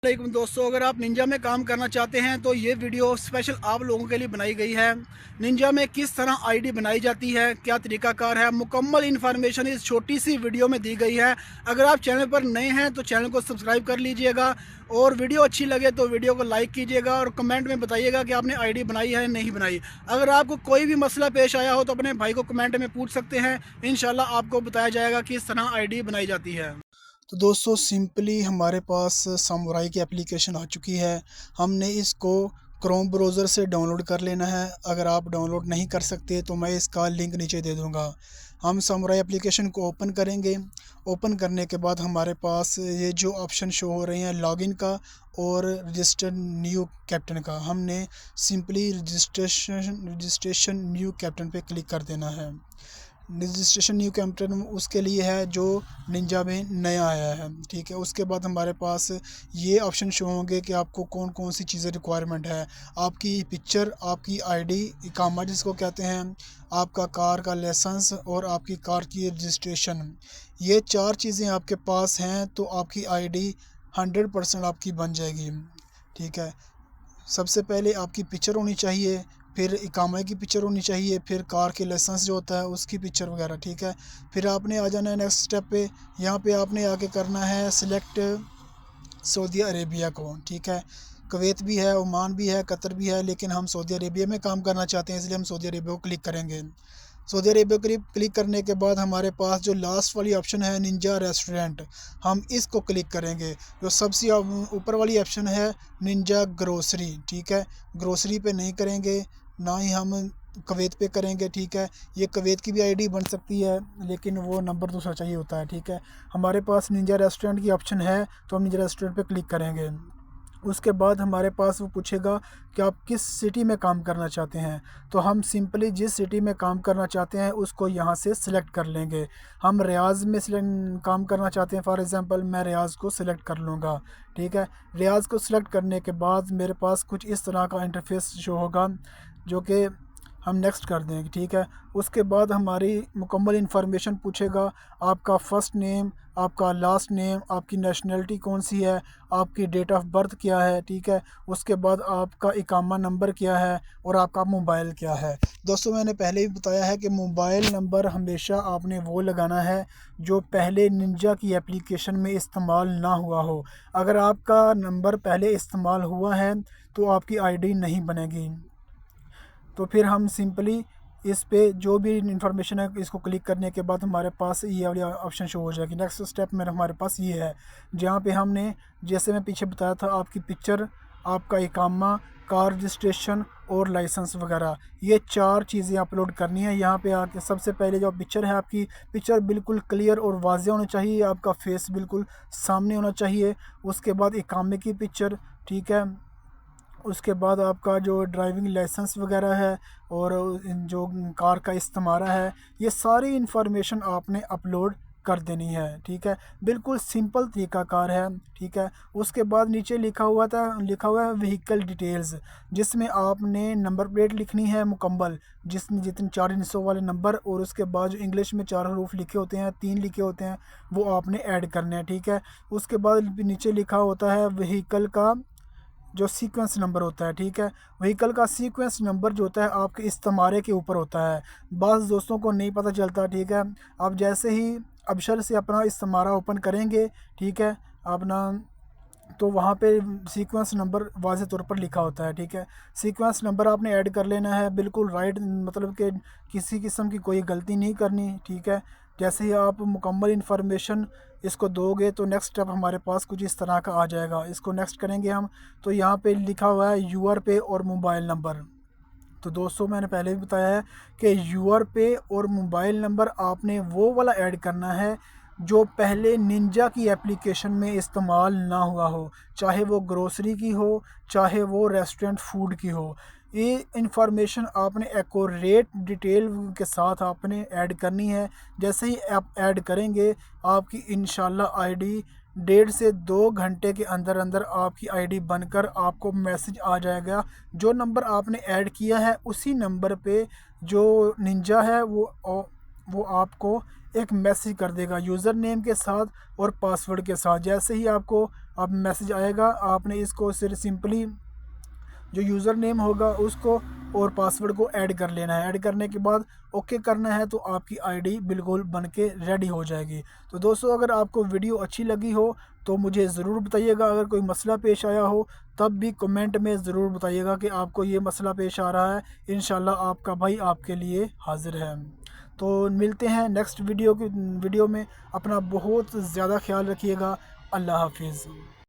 वालेकुम दोस्तों, अगर आप निंजा में काम करना चाहते हैं तो ये वीडियो स्पेशल आप लोगों के लिए बनाई गई है। निंजा में किस तरह आईडी बनाई जाती है, क्या तरीकाकार है, मुकम्मल इन्फॉर्मेशन इस छोटी सी वीडियो में दी गई है। अगर आप चैनल पर नए हैं तो चैनल को सब्सक्राइब कर लीजिएगा और वीडियो अच्छी लगे तो वीडियो को लाइक कीजिएगा और कमेंट में बताइएगा कि आपने आईडी बनाई है नहीं बनाई। अगर आपको कोई भी मसला पेश आया हो तो अपने भाई को कमेंट में पूछ सकते हैं, इंशाल्लाह आपको बताया जाएगा कि किस तरह आईडी बनाई जाती है। तो दोस्तों सिंपली हमारे पास सामुराई की एप्लीकेशन आ चुकी है। हमने इसको क्रोम ब्राउज़र से डाउनलोड कर लेना है। अगर आप डाउनलोड नहीं कर सकते तो मैं इसका लिंक नीचे दे दूँगा। हम सामुराई एप्लीकेशन को ओपन करेंगे। ओपन करने के बाद हमारे पास ये जो ऑप्शन शो हो रहे हैं लॉगिन का और रजिस्टर न्यू कैप्टन का, हमने सिंपली रजिस्ट्रेशन न्यू कैप्टन पे क्लिक कर देना है। रजिस्ट्रेशन न्यू कैप्टन उसके लिए है जो निंजा में नया आया है, ठीक है। उसके बाद हमारे पास ये ऑप्शन शो होंगे कि आपको कौन कौन सी चीज़ें रिक्वायरमेंट है। आपकी पिक्चर, आपकी आईडी, इकामा जिसको कहते हैं, आपका कार का लाइसेंस और आपकी कार की रजिस्ट्रेशन। ये 4 चीज़ें आपके पास हैं तो आपकी आईडी 100% आपकी बन जाएगी, ठीक है। सबसे पहले आपकी पिक्चर होनी चाहिए, फिर इकामे की पिक्चर होनी चाहिए, फिर कार के लाइसेंस जो होता है उसकी पिक्चर वगैरह, ठीक है। फिर आपने आ जाना है नेक्स्ट स्टेप पे। यहाँ पे आपने आके करना है सिलेक्ट सऊदी अरेबिया को, ठीक है। कुवैत भी है, ओमान भी है, कतर भी है, लेकिन हम सऊदी अरेबिया में काम करना चाहते हैं इसलिए हम सऊदी अरेबिया को क्लिक करेंगे। सऊदी अरेबिया क्लिक करने के बाद हमारे पास जो लास्ट वाली ऑप्शन है निंजा रेस्टोरेंट, हम इसको क्लिक करेंगे। जो सबसे ऊपर वाली ऑप्शन है निंजा ग्रोसरी, ठीक है, ग्रोसरी पे नहीं करेंगे, ना ही हम कुवैत पे करेंगे, ठीक है। ये कुवैत की भी आईडी बन सकती है लेकिन वो नंबर दूसरा चाहिए होता है, ठीक है। हमारे पास निंजा रेस्टोरेंट की ऑप्शन है तो हम निंजा रेस्टोरेंट पे क्लिक करेंगे। उसके बाद हमारे पास वो पूछेगा कि आप किस सिटी में काम करना चाहते हैं, तो हम सिंपली जिस सिटी में काम करना चाहते हैं उसको यहाँ से सिलेक्ट कर लेंगे। हम रियाज़ में काम करना चाहते हैं, फॉर एग्ज़ाम्पल मैं रियाज़ को सिलेक्ट कर लूँगा, ठीक है। रियाज़ को सिलेक्ट करने के बाद मेरे पास कुछ इस तरह का इंटरफेस शो होगा जो कि हम नेक्स्ट कर देंगे, ठीक है। उसके बाद हमारी मुकम्मल इन्फॉर्मेशन पूछेगा, आपका फ़र्स्ट नेम, आपका लास्ट नेम, आपकी नेशनलिटी कौन सी है, आपकी डेट ऑफ बर्थ क्या है, ठीक है। उसके बाद आपका इकामा नंबर क्या है और आपका मोबाइल क्या है। दोस्तों मैंने पहले ही बताया है कि मोबाइल नंबर हमेशा आपने वो लगाना है जो पहले निंजा की एप्लीकेशन में इस्तेमाल ना हुआ हो। अगर आपका नंबर पहले इस्तेमाल हुआ है तो आपकी आईडी नहीं बनेगी। तो फिर हम सिंपली इस पे जो भी इंफॉर्मेशन है इसको क्लिक करने के बाद हमारे पास ये वाली ऑप्शन शो हो जाएगी। नेक्स्ट स्टेप में हमारे पास ये है जहाँ पे हमने, जैसे मैं पीछे बताया था, आपकी पिक्चर, आपका इकामा, कार रजिस्ट्रेशन और लाइसेंस वगैरह, ये 4 चीज़ें अपलोड करनी है। यहाँ पे आके सबसे पहले जो पिक्चर है, आपकी पिक्चर बिल्कुल क्लियर और वाज़ेह होनी चाहिए, आपका फेस बिल्कुल सामने होना चाहिए। उसके बाद इकामे की पिक्चर, ठीक है। उसके बाद आपका जो ड्राइविंग लाइसेंस वगैरह है और जो कार का इस्तेमारा है, ये सारी इन्फॉर्मेशन आपने अपलोड कर देनी है, ठीक है। बिल्कुल सिंपल तरीकाकार है, ठीक है। उसके बाद नीचे लिखा हुआ है व्हीकल डिटेल्स, जिसमें आपने नंबर प्लेट लिखनी है मुकम्मल, जिसमें जितने 4 हिस्सों वाले नंबर और उसके बाद जो इंग्लिश में 4 हरूफ लिखे होते हैं, 3 लिखे होते हैं, वो आपने ऐड करने हैं, ठीक है। उसके बाद नीचे लिखा होता है व्हीकल का जो सीक्वेंस नंबर होता है, ठीक है। व्हीकल का सीक्वेंस नंबर जो होता है आपके इस्तेमारे के ऊपर होता है, बाज़ दोस्तों को नहीं पता चलता, ठीक है। आप जैसे ही अबशर से अपना इस्तेमारा ओपन करेंगे, ठीक है, अपना, तो वहाँ पे सीक्वेंस नंबर वाज़ेह तौर पर लिखा होता है, ठीक है। सीक्वेंस नंबर आपने ऐड कर लेना है बिल्कुल राइट, मतलब कि किसी किस्म की कोई गलती नहीं करनी, ठीक है। जैसे ही आप मुकम्मल इन्फॉर्मेशन इसको दोगे तो नेक्स्ट स्टेप हमारे पास कुछ इस तरह का आ जाएगा। इसको नेक्स्ट करेंगे हम, तो यहाँ पे लिखा हुआ है यूआर पे और मोबाइल नंबर। तो दोस्तों मैंने पहले भी बताया है कि यूआर पे और मोबाइल नंबर आपने वो वाला ऐड करना है जो पहले निंजा की एप्लीकेशन में इस्तेमाल ना हुआ हो, चाहे वो ग्रोसरी की हो, चाहे वो रेस्टोरेंट फूड की हो। ये इंफॉर्मेशन आपने एक्यूरेट डिटेल के साथ आपने ऐड करनी है। जैसे ही आप ऐड करेंगे आपकी इंशाल्लाह आईडी 1.5 से 2 घंटे के अंदर अंदर आपकी आईडी बनकर आपको मैसेज आ जाएगा। जो नंबर आपने ऐड किया है उसी नंबर पे जो निंजा है वो आपको एक मैसेज कर देगा यूज़र नेम के साथ और पासवर्ड के साथ। जैसे ही आपको अब मैसेज आएगा, आपने इसको सिर्फ सिंपली जो यूज़र नेम होगा उसको और पासवर्ड को ऐड कर लेना है। ऐड करने के बाद ओके करना है तो आपकी आईडी बिल्कुल बन के रेडी हो जाएगी। तो दोस्तों, अगर आपको वीडियो अच्छी लगी हो तो मुझे ज़रूर बताइएगा। अगर कोई मसला पेश आया हो तब भी कमेंट में ज़रूर बताइएगा कि आपको ये मसला पेश आ रहा है। इंशाल्लाह आपका भाई आपके लिए हाज़िर है। तो मिलते हैं नेक्स्ट वीडियो में। अपना बहुत ज़्यादा ख्याल रखिएगा। अल्लाह हाफिज़।